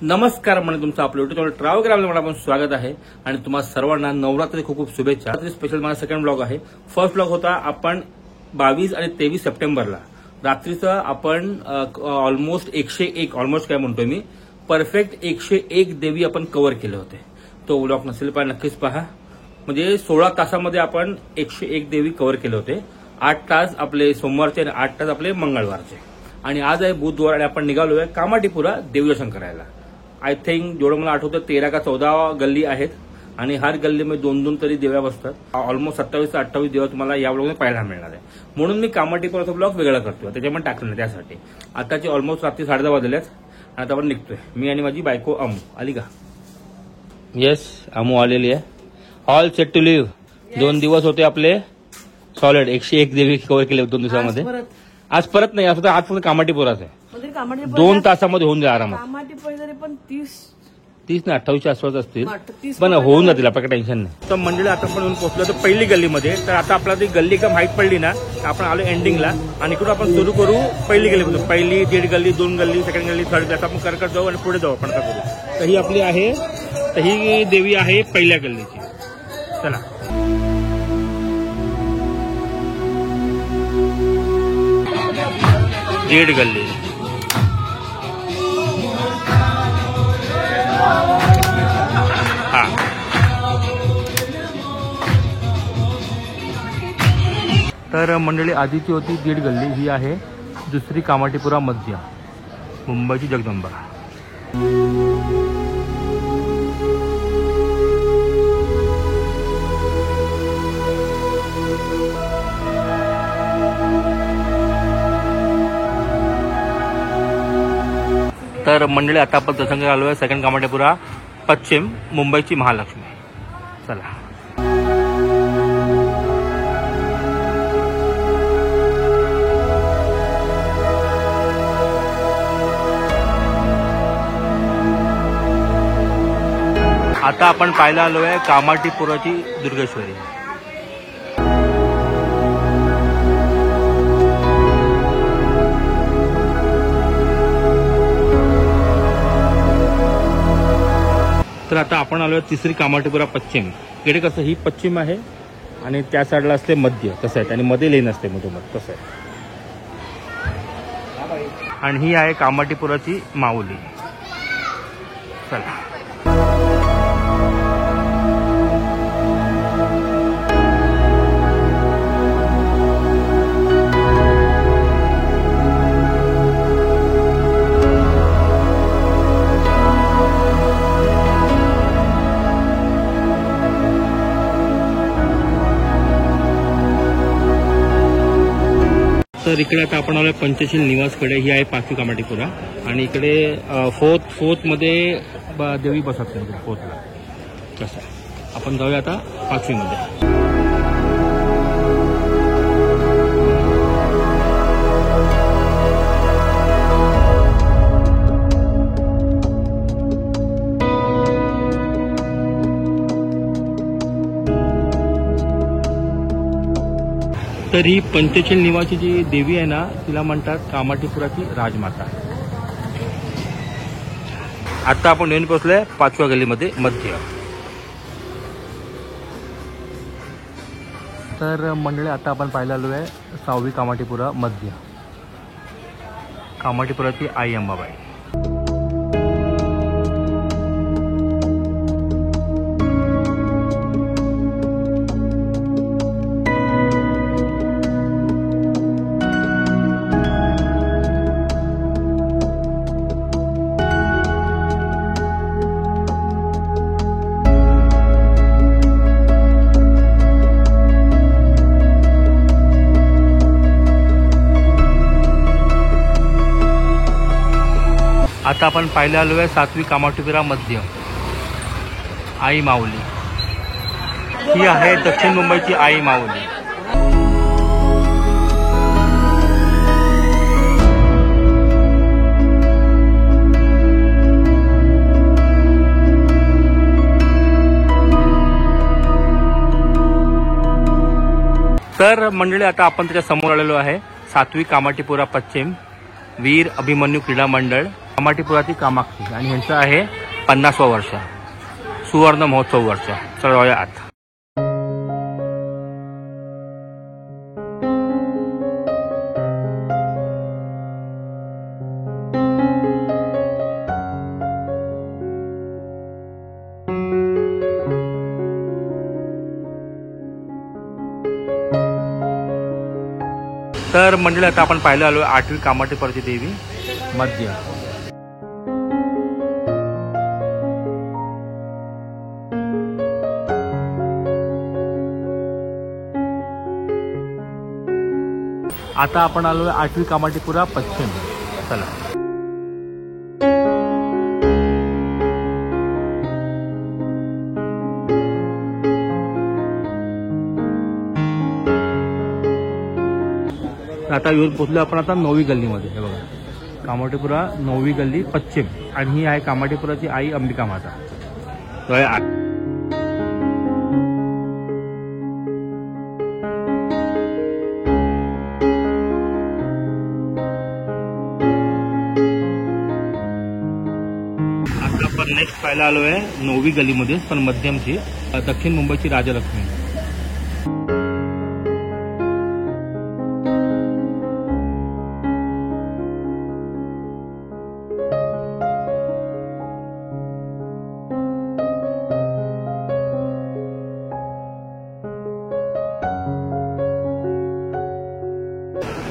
नमस्कार म्हणजे तुमचं आपलं युट्यूब चॅनल ट्रॅव्हल आपण स्वागत आहे आणि तुम्हाला सर्वांना नवरात्री खूप खूप शुभेच्छा। स्पेशल माझा सेकंड ब्लॉग आहे। फर्स्ट ब्लॉग होता आपण 22 आणि 23 सप्टेंबरला रात्रीचा आपण ऑलमोस्ट 101 ऑलमोस्ट काय म्हणतोय मी परफेक्ट 101 देवी आपण कव्हर केले होते। तो ब्लॉग नसेल पण नक्कीच पहा। म्हणजे 16 तासामध्ये आपण 101 देवी कव्हर केले होते। 8 तास आपले सोमवारचे आणि 8 तास आपले मंगळवारचे आणि आज आहे बुधवार आणि आपण निघालोय कामाटीपुरा देवदर्शन करायला। आय थिंक जेवढं मला आठवतं 13 का 14 गल्ली आहेत आणि हर गल्लीमध्ये दोन तरी देव्या बसतात। ऑलमोस्ट 27 ते 28 देव्या तुम्हाला या ब्लॉगमध्ये पाहायला मिळणार आहे। म्हणून मी कामाटीपुराचा ब्लॉग वेगळा करतोय, त्याच्यामध्ये टाकलं नाही त्यासाठी। आताची ऑलमोस्ट रात्री 10:30 वाजल्यात आणि आता आपण निघतोय। मी आणि माझी बायको अमू आली का? येस, अमू आलेली आहे। All set to leave. 2 दिवस होते आपले सॉलिड 101 देवी कव्हर केले 2 दिवसामध्ये। आज परत नाही, असं तर आज फक्त कामाटीपुराच आहे। 2 तासामध्ये होऊन जाईल आरामात। पण 30 ना 28च्या आसपास असतील पण होऊन जातील, आपल्याकडे टेन्शन नाही। तर मंडळी आता आपण येऊन पोहोचलो तर पहिली गल्लीमध्ये। तर आता आपल्याला ती गल्ली का माहित पडली ना, आपण आलो एंडिंगला आणि इकडून आपण सुरू करू पहिली गल्लीपासून। पहिली 1.5 गल्ली, 2 गल्ली, सेकंड गल्ली, थर्ड गल्ली आपण करत जाऊ आणि पुढे जाऊ आपण का करू। तर ही आपली आहे, तर ही देवी आहे पहिल्या गल्लीची। चला दीड गल्ली, हा तर मंडळी आधीची होती 1.5 गल्ली, ही आहे दुसरी कामाटीपुरा मध्य, मुंबईची जगदंबा। तर मंडळी आता आपण प्रसंग आलो आहे सेकंड कामाटीपुरा पश्चिम, मुंबईची महालक्ष्मी। चला आता आपण पाहायला आलो आहे कामाटीपुराची दुर्गेश्वरी। तर आता आपण आलोय तिसरी कामाटीपुरा पश्चिम। इकडे कसं ही पश्चिम आहे आणि त्या साईडला असते मध्य, कसं आहे, आणि मध्ये लेन असते मधोमध, कसं आहे। आणि ही आहे कामाटीपुराची माऊली। चला तर इकडे आता आपण आलोय पंचशील निवासकडे। ही आहे 5वी कामाटीपुरा आणि इकडे फोर्थ मध्ये देवी बसत नाही, फोर्थला कसं। आपण जाऊया आता 5वी मध्ये। तर ही पंचशील निवासी जी देवी आहे ना, तिला म्हणतात कामाटीपुराची राजमाता। आता आपण येऊन पोहोचलोय 5व्या गल्लीमध्ये मध्य। तर मंडळी आता आपण पाहायला आलो आहे 6वी कामाटीपुरा मध्य, कामाटीपुराची आई अंबाबाई। आता आपण पाहायला आलो आहे 7वी कामाटीपुरा मध्य, आई माऊली। ही आहे दक्षिण मुंबईची आई माऊली। तर मंडळी आता आपण त्याच्या समोर आलेलो आहे 7वी कामाटीपुरा पश्चिम वीर अभिमन्यू क्रीडा मंडळ कामाठीपुराची कामाक्षी आणि ह्यांचं आहे 50वं वर्ष, सुवर्ण महोत्सव वर्ष. चला आत. तर मंडळी आता आपण पाहिलं आलो 8वी कामाठीपुराची देवी मध्य. आता आपण आलो 8वी कामाठीपुरा पश्चिम. चला. आता येऊन पोहोचलो आपण आता 9वी गल्लीमध्ये. हे बघा, कामाठीपुरा 9वी गल्ली पश्चिम आणि ही आहे कामाठीपुराची आई अंबिका माता. आता आपण नेक्स्ट पाहायला आलो आहे 9वी गल्लीमध्ये, पण मध्यमची दक्षिण मुंबईची राजलक्ष्मी.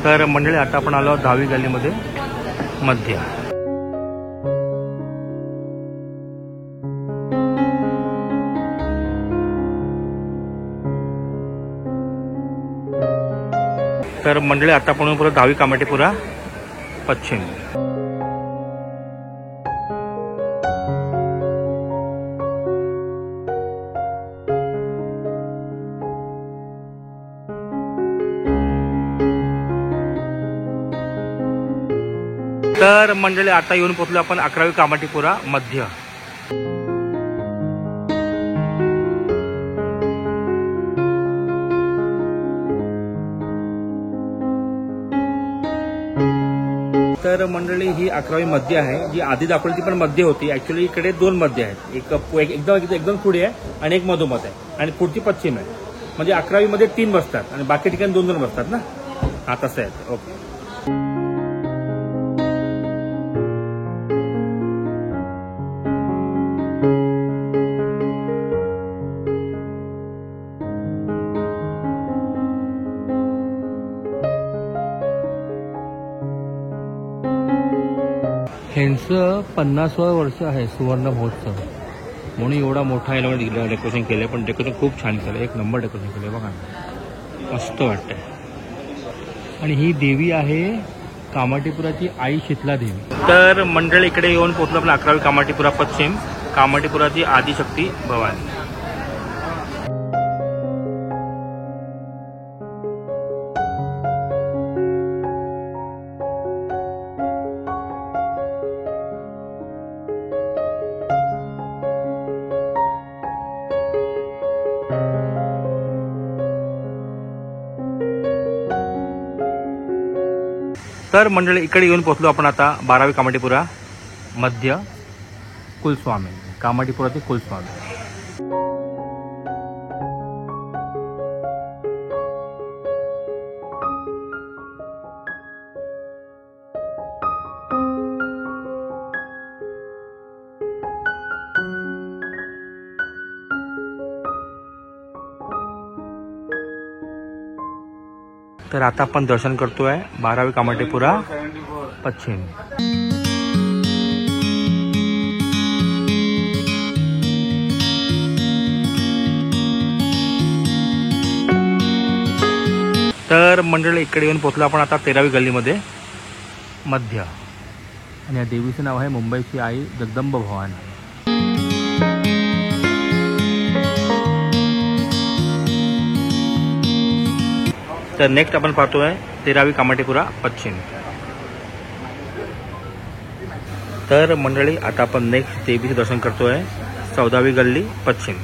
तर मंडळी आता आपण आलो 10वी गल्लीमध्ये मध्य. तर मंडळी आता आपण परत 10वी कामाठीपुरा पश्चिम. तर मंडळी आता येऊन पोहोचलो आपण 11वी कामाठीपुरा मध्य. तर मंडळी ही 11वी मध्य आहे, जी आधी दाखवली ती पण मध्य होती. ऍक्च्युली इकडे 2 मध्य आहेत, एकदम पुढे आहे आणि एक मधोमध आहे आणि पुढची पश्चिम आहे. म्हणजे 11वी मध्ये 3 बसतात आणि बाकी ठिकाणी 2 बसतात ना. हा तसं आहे. ओके. ह्यांचं 50वं वर्ष आहे, सुवर्ण महोत्सव म्हणून एवढा मोठा याला डेकोरेशन केलं. पण डेकोरेशन खूप छान केलं, एक नंबर डेकोरेशन केलं बघा, मस्त वाटतंय. आणि ही देवी आहे कामाठीपुराची आई शीतला देवी. तर मंडळी इकडे येऊन पोहोचलो आपण 11वी कामाठीपुरा पश्चिम, कामाठीपुराची आदिशक्ती भवानी. तर मंडळी इकडे येऊन पोहोचलो आपण आता 12वी कामाठीपुरा मध्य कुलस्वामी, कामाठीपुराचे कुलस्वामी. तर आता आपण दर्शन करतोय 12वी कामाठीपुरा पश्चिम. तर मंडळी इकडे येऊन पोहोचलो आपण आता 13वी गल्लीमध्ये मध्य आणि या देवीचं नाव आहे मुंबईची आई जगदंब भवानी. तर नेक्स्ट आपण पाहतोय 13वी कामाठीपुरा पश्चिम. तर मंडळी आता आपण नेक्स्ट देवीचे दर्शन करतोय 14वी गल्ली पश्चिम.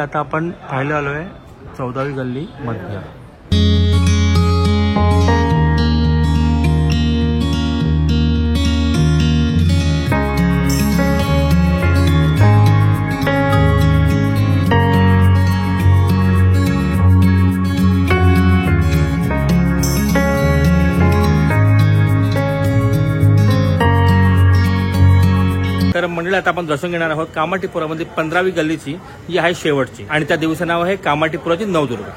आता आपण पाहायला आलोय 14वी गल्ली मध्य. तर मंडळी आता आपण दर्शन घेणार आहोत कामाठीपुरामध्ये 15वी गल्लीची. ही आहे शेवटची आणि त्या दिवसाचं नाव आहे कामाठीपुराची नवदुर्गा.